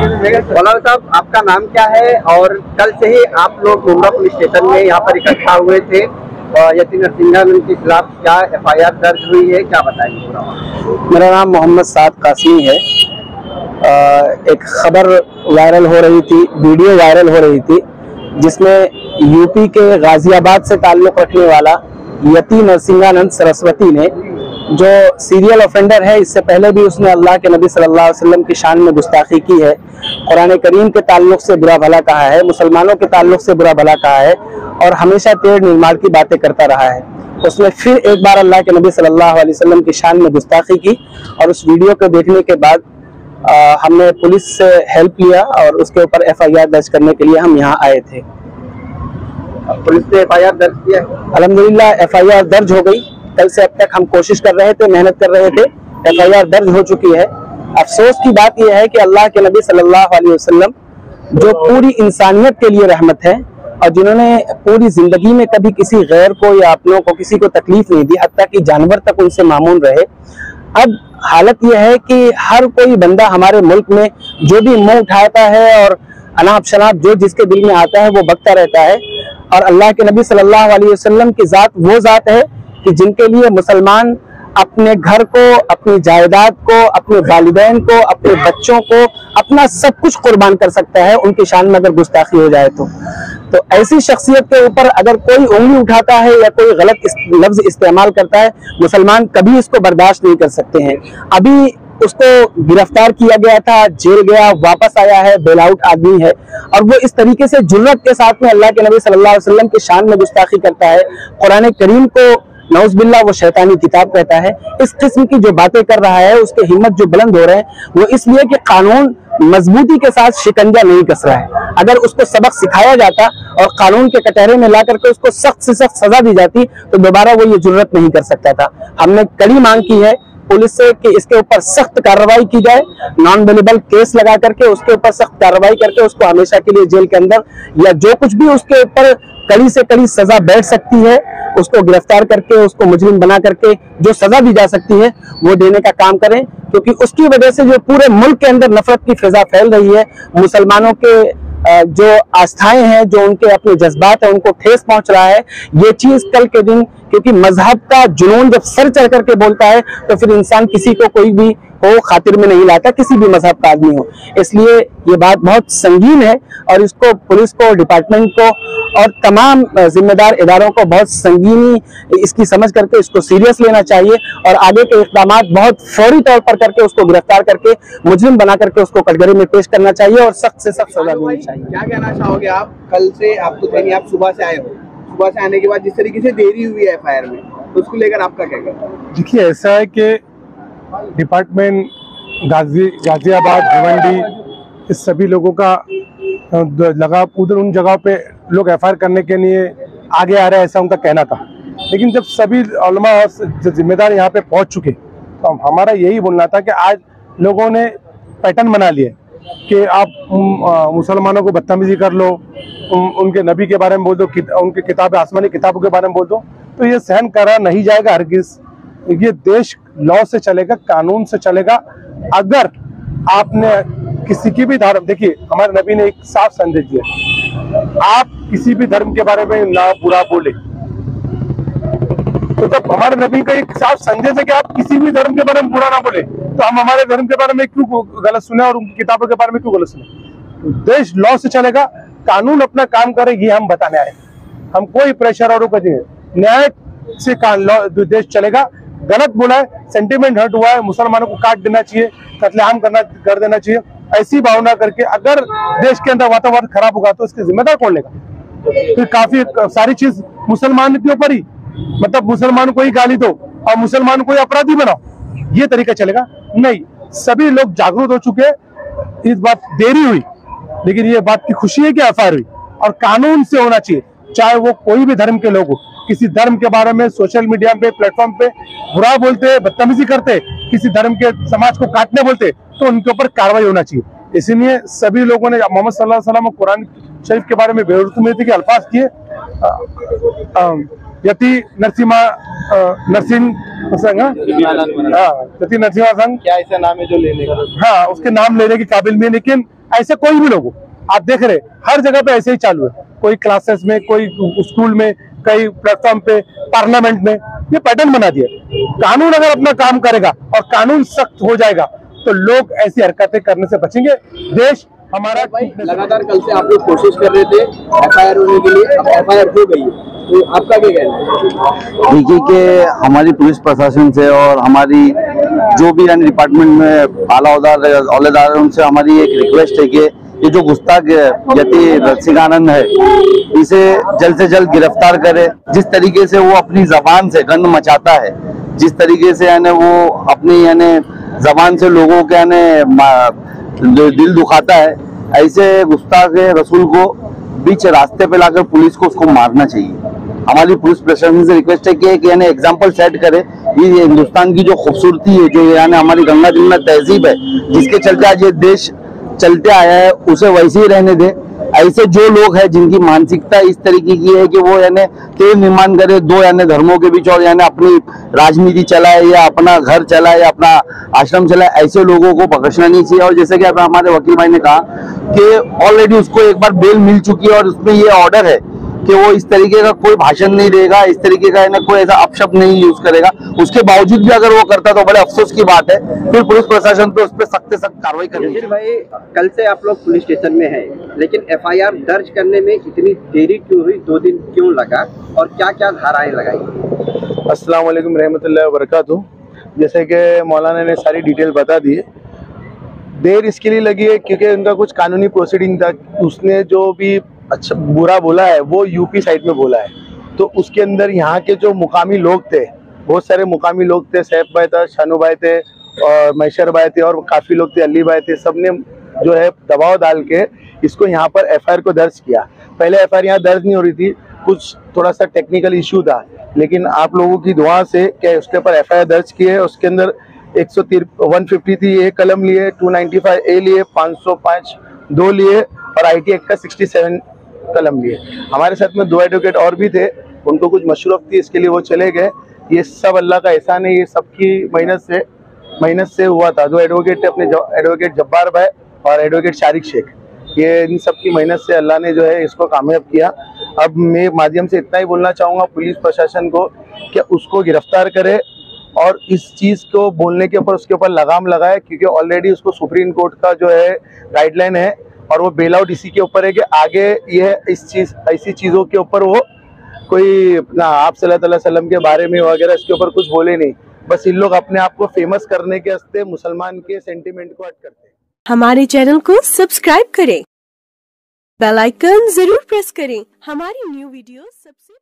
मौलाना साहब, आपका नाम क्या है और कल से ही आप लोग मुंब्रा पुलिस स्टेशन में यहाँ पर इकट्ठा हुए थे, यति नरसिंघानंद के खिलाफ क्या FIR दर्ज हुई है, क्या बताएंगे पूरा? मेरा नाम मोहम्मद साद कासमी है। एक खबर वायरल हो रही थी, वीडियो वायरल हो रही थी, जिसमें यूपी के गाजियाबाद से ताल्लुक़ रखने वाला यति नरसिंघानंद सरस्वती ने, जो सीरियल ऑफेंडर है, इससे पहले भी उसने अल्लाह के नबी सल्लल्लाहु अलैहि वसल्लम की शान में गुस्ताखी की है, कुरान करीम के ताल्लुक़ से बुरा भला कहा है, मुसलमानों के ताल्लुक़ से बुरा भला कहा है और हमेशा टेढ़ निर्माण की बातें करता रहा है। उसने फिर एक बार अल्लाह के नबी सल्लल्लाहु अलैहि वसल्लम की शान में गुस्ताखी की और उस वीडियो को देखने के बाद हमने पुलिस से हेल्प लिया और उसके ऊपर FIR दर्ज करने के लिए हम यहाँ आए थे। पुलिस ने FIR दर्ज किया? अल्हम्दुलिल्लाह FIR दर्ज हो गई। कल से अब तक हम कोशिश कर रहे थे, मेहनत कर रहे थे, FIR दर्ज हो चुकी है। अफसोस की बात यह है कि अल्लाह के नबी सल्लल्लाहु अलैहि वसल्लम, जो पूरी इंसानियत के लिए रहमत है और जिन्होंने पूरी जिंदगी में कभी किसी गैर को या अपनों को किसी को तकलीफ नहीं दी, हत्ता कि जानवर तक उनसे मामून रहे, अब हालत यह है कि हर कोई बंदा हमारे मुल्क में जो भी मुंह उठाता है और अनाप शनाप जो जिसके दिल में आता है वो बकता रहता है। और अल्लाह के नबी सल्लल्लाहु अलैहि वसल्लम की जात वो जात है कि जिनके लिए मुसलमान अपने घर को, अपनी जायदाद को, अपने वालिदैन को, अपने बच्चों को, अपना सब कुछ कुर्बान कर सकता है उनकी शान में अगर गुस्ताखी हो जाए तो ऐसी शख्सियत के ऊपर अगर कोई उंगली उठाता है या कोई गलत लफ्ज इस्तेमाल करता है, मुसलमान कभी इसको बर्दाश्त नहीं कर सकते हैं। अभी उसको गिरफ्तार किया गया था, जेल गया, वापस आया है, बेल आउट आदमी है और वो इस तरीके से जुर्रत के साथ में अल्लाह के नबी सल्लल्लाहु अलैहि वसल्लम की शान में गुस्ताखी करता है। कुरान करीम को नौज़ बिल्लाह वो शैतानी किताब कहता है। इस किस्म की जो बातें कर रहा है, उसके हिम्मत जो बुलंद हो रहे हैं वो इसलिए कि कानून मजबूती के साथ शिकंजा नहीं कस रहा है। अगर उसको सबक सिखाया जाता और कानून के कटहरे में ला करके उसको सख्त से सख्त सजा दी जाती तो दोबारा वो ये जुर्रत नहीं कर सकता था। हमने कड़ी मांग की है पुलिस से कि इसके ऊपर सख्त कार्रवाई की जाए, नॉन बेलेबल केस लगा करके उसके ऊपर सख्त कार्रवाई करके उसको हमेशा के लिए जेल के अंदर या जो कुछ भी उसके ऊपर कड़ी से कड़ी सजा बैठ सकती है उसको गिरफ्तार करके उसको मुजरिम बना करके जो सजा दी जा सकती है वो देने का काम करें, क्योंकि उसकी वजह से जो पूरे मुल्क के अंदर नफरत की फिजा फैल रही है, मुसलमानों के जो आस्थाएं हैं, जो उनके अपने जज्बात हैं, उनको ठेस पहुंच रहा है। ये चीज कल के दिन, क्योंकि मजहब का जुनून जब सर चढ़ करके बोलता है तो फिर इंसान किसी को कोई भी हो खातिर में नहीं लाता, किसी भी मजहब का आदमी हो। इसलिए ये बात बहुत संगीन है और इसको पुलिस को, डिपार्टमेंट को और तमाम जिम्मेदार इदारों को बहुत संगीनी इसकी समझ करके इसको सीरियस लेना चाहिए और आगे के इक़दाम बहुत फौरी तौर पर करके उसको गिरफ्तार करके मुजरिम बना करके उसको कटघरे में पेश करना चाहिए और सख्त से सख्त सजा देनी चाहिए। क्या कहना चाहोगे आप? कल से आपको चाहिए, आप सुबह से आए हो, सुबह से आने के बाद जिस तरीके से देरी हुई है FIR में, तो उसको लेकर आपका क्या कहना है? देखिए, ऐसा है कि डिपार्टमेंट गाजियाबाद, भिवंडी, इस सभी लोगों का लगा उधर उन जगहों पे लोग FIR करने के लिए आगे आ रहे हैं, ऐसा उनका कहना था। लेकिन जब सभी उलमा और जिम्मेदार यहाँ पे पहुँच चुके तो हमारा यही बोलना था कि आज लोगों ने पैटर्न बना लिया कि आप मुसलमानों को बदतमीजी कर लो, उनके नबी के बारे में बोल दो, उनकी किताब, आसमानी किताबों के बारे में बोल दो, तो ये सहन करा नहीं जाएगा हरगिज। ये देश लॉ से चलेगा, कानून से चलेगा। अगर आपने किसी की भी धर्म, देखिए हमारे नबी ने एक साफ संदेश दिया, आप किसी भी धर्म के बारे में ना बुरा बोले। तो जब हमारे नबी का एक साफ संदेश है कि आप किसी भी धर्म के बारे में बुरा ना बोले, तो हम हमारे धर्म के बारे में क्यों गलत सुने और उनकी किताबों के बारे में क्यों गलत सुने? देश लॉ से चलेगा, कानून अपना काम करे, ये हम बताने आए। हम कोई प्रेशर और न्याय से देश चलेगा। गलत बोला है, सेंटिमेंट हर्ट हुआ है, मुसलमानों को काट देना चाहिए, कत्लेआम कर देना चाहिए, ऐसी भावना करके अगर देश के अंदर वातावरण खराब होगा तो इसकी जिम्मेदार कौन लेगा? फिर काफी सारी चीज मुसलमान के ऊपर ही, मतलब मुसलमान को ही गाली दो और मुसलमान को ही अपराधी बनाओ, ये तरीका चलेगा नहीं। सभी लोग जागरूक हो चुके, इस बात देरी हुई लेकिन ये बात की खुशी है कि FIR हुई और कानून से होना चाहिए, चाहे वो कोई भी धर्म के लोग हो। किसी धर्म के बारे में सोशल मीडिया पे, प्लेटफॉर्म पे बुरा बोलते, बदतमीजी करते, किसी धर्म के समाज को काटने बोलते, तो उनके ऊपर कार्रवाई होना चाहिए। इसीलिए सभी लोगों ने मोहम्मद सल्लल्लाहु अलैहि वसल्लम और कुरान शरीफ के बारे में बेरुतूमियती के अल्फाज किए। यति नरसिंह संघ, जतिन नरसिम्हा संघ, क्या ऐसा नाम है जो लेने का? हाँ उसके नाम लेने के काबिल भी है। लेकिन ऐसे कोई भी लोग हो, आप देख रहे हर जगह पे ऐसे ही चालू है, कोई क्लासेस में, कोई स्कूल में, कई प्लेटफॉर्म पे, पार्लियामेंट में, ये पैटर्न बना दिया। कानून अगर अपना काम करेगा और कानून सख्त हो जाएगा तो लोग ऐसी हरकतें करने से बचेंगे। देश हमारा लगातार कल से आप लोग कोशिश कर रहे थे FIR होने के लिए, अब FIR हो गई है, तो आपका क्या कहना है? देखिए कि हमारी पुलिस प्रशासन से और हमारी जो भी यानी डिपार्टमेंट में आला औहदेदार है उनसे हमारी एक रिक्वेस्ट है कि ये जो गुस्ताख यति नरसिंहानंद है इसे जल्द से जल्द गिरफ्तार करे। जिस तरीके से वो अपनी जबान से गंद मचाता है, जिस तरीके से यानी वो अपनी यानी जबान से लोगों के यानी दिल दुखाता है, ऐसे गुस्ताख रसूल को बीच रास्ते पे लाकर पुलिस को उसको मारना चाहिए। हमारी पुलिस प्रशासन से रिक्वेस्ट है कि यानी एग्जाम्पल सेट करे। ये हिंदुस्तान की जो खूबसूरती है, जो यानी हमारी गंगा जमुना तहजीब है, जिसके चलते आज ये देश चलते आया है, उसे वैसे ही रहने दे। ऐसे जो लोग हैं जिनकी मानसिकता इस तरीके की है कि वो यानी तेल निर्माण करे दो यानी धर्मों के बीच और यानी अपनी राजनीति चलाए या अपना घर चलाए या अपना आश्रम चलाए, ऐसे लोगों को बख्शना नहीं चाहिए। और जैसे कि हमारे वकील भाई ने कहा कि ऑलरेडी उसको एक बार बेल मिल चुकी है और उसमें ये ऑर्डर है कि वो इस तरीके का कोई भाषण नहीं देगा, इस तरीके का कोई ऐसा अपशब्द नहीं यूज करेगा। उसके बावजूद भी अगर वो करता तो बड़े अफसोस की बात है। फिर पुलिस प्रशासन पे उस पर सख्त से सख्त कार्रवाई करनी। भाई कल से आप लोग पुलिस स्टेशन में हैं, लेकिन FIR दर्ज करने में इतनी देरी क्यों हुई, 2 दिन क्यों लगा और क्या क्या धाराएं लगाई? अस्सलाम वालेकुम रहमतुल्लाहि व बरकातुहू। जैसे कि मौलाना ने सारी डिटेल बता दी है, देर इसके लिए लगी है क्योंकि उनका कुछ कानूनी प्रोसीडिंग था। उसने जो भी अच्छा बुरा बोला है वो यूपी साइड में बोला है, तो उसके अंदर यहाँ के जो मुकामी लोग थे, बहुत सारे मुकामी लोग थे, सैफ भाई था, शानू भाई थे और मैशर भाई थे और काफ़ी लोग थे, अली भाई थे, सबने जो है दबाव डाल के इसको यहाँ पर FIR को दर्ज किया। पहले FIR यहाँ दर्ज नहीं हो रही थी, कुछ थोड़ा सा टेक्निकल इशू था, लेकिन आप लोगों की दुआ से क्या उसके ऊपर FIR दर्ज किए। उसके अंदर 150 थी, एक कलम लिए, 295 A लिए, 505 2 लिए और IT एक्ट का 67 कलम लिए। हमारे साथ में 2 एडवोकेट और भी थे, उनको कुछ मशरूफ थी, इसके लिए वो चले गए। ये सब अल्लाह का एहसान है, ये सबकी मेहनत से हुआ था। 2 एडवोकेट थे, अपने एडवोकेट जब्बार भाई और एडवोकेट शारिक शेख, ये इन सब की मेहनत से अल्लाह ने जो है इसको कामयाब किया। अब मैं माध्यम से इतना ही बोलना चाहूँगा पुलिस प्रशासन को कि उसको गिरफ्तार करे और इस चीज़ को बोलने के ऊपर उसके ऊपर लगाम लगाए, क्योंकि ऑलरेडी उसको सुप्रीम कोर्ट का जो है गाइडलाइन है और वो बेल आउट इसी के ऊपर है कि आगे यह ऐसी चीज़ों के ऊपर वो कोई अपना आप सल्लल्लाहु अलैहि वसल्लम के बारे में वगैरह इसके ऊपर कुछ बोले नहीं। बस इन लोग अपने आप को फेमस करने के वास्ते मुसलमान के सेंटिमेंट को हट करते हैं। हमारे चैनल को सब्सक्राइब करें, बेल आइकन जरूर प्रेस करें हमारी न्यू वीडियो सबसे